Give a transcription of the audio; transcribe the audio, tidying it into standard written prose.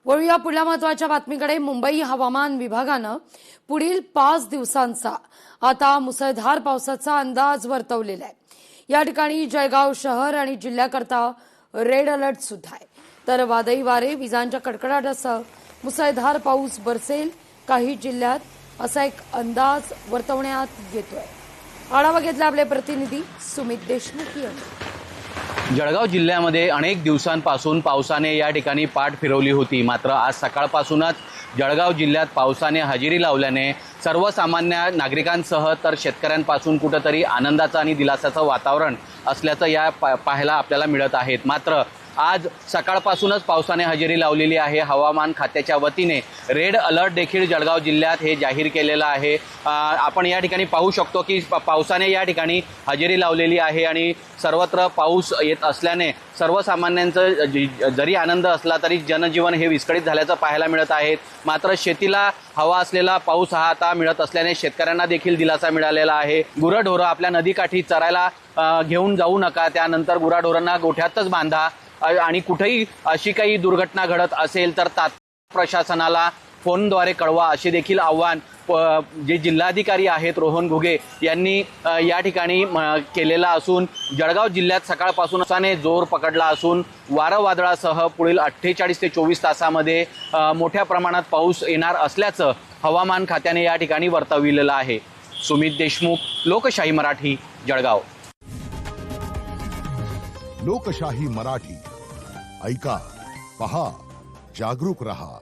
वळूया पुढल्या महत्वाच्या बातमीकडे। मुंबई हवामान विभागानं पुढील 5 दिवसांचा आता मुसळधार पावसाचा अंदाज वर्तवलेला आहे। या ठिकाणी जळगाव शहर आणि जिल्ह्याकरता रेड अलर्ट सुद्धा आहे। तर वादळी वारे, विजांच्या कडकडाटासह मुसळधार पाऊस बरसेल काही जिल्ह्यात असा एक अंदाज वर्तवण्यात येतोय। आढावा घेतला आपले प्रतिनिधी सुमित देशमुख यांनी। जळगाव जिल्ह्यामध्ये अनेक दिवसांपासून पावसाने या ठिकाणी पाठ फिरवली होती। मात्र आज सकाळपासूनच जळगाव जिल्ह्यात पावसाने हजेरी लावल्याने सर्वसामान्य नागरिकांसह तर शेतकऱ्यांपासून कुठेतरी आनंदाचं आणि दिलासाचं वातावरण असल्याचं या पाहायला आपल्याला मिळत आहे। मात्र आज सकाळपासूनच पावसाने हजेरी लावलेली आहे। हवामान खात्याच्या वतीने रेड अलर्ट देखील जळगाव जिल्ह्यात हे जाहीर केलेलं आहे। आपण या ठिकाणी पाहू शकतो की पावसाने या ठिकाणी हजेरी लावलेली आहे आणि सर्वत्र पाऊस येत असल्याने सर्वसामान्यांचं जरी आनंद असला तरी जनजीवन हे विस्कळीत झाल्याचं पाहायला मिळत आहे। मात्र शेतीला हवा असलेला पाऊस हा आता मिळत असल्याने शेतकऱ्यांना देखील दिलासा मिळालेला आहे। गुरंढोरं आपल्या नदीकाठी चरायला घेऊन जाऊ नका, त्यानंतर गुराढोरांना गोठ्यातच बांधा आणि कुठेही अशी काही दुर्घटना घडत असेल तर प्रशासनाला फोनद्वारे कळवा, असे देखील आव्हान जे जिल्हाधिकारी आहेत रोहन घुगे यांनी या ठिकाणी केलेला असून जळगाव जिल्ह्यात सकाळपासून पावसाने जोर पकडला असून वारं वादळासह पुढील 48 ते 24 तासामध्ये मोठ्या प्रमाणात पाऊस येणार असल्याचं हवामान खात्याने या ठिकाणी वर्तविलेलं आहे। सुमित देशमुख, लोकशाही मराठी, जळगाव। लोकशाही मराठी ऐका, पहा, जागरूक रहा।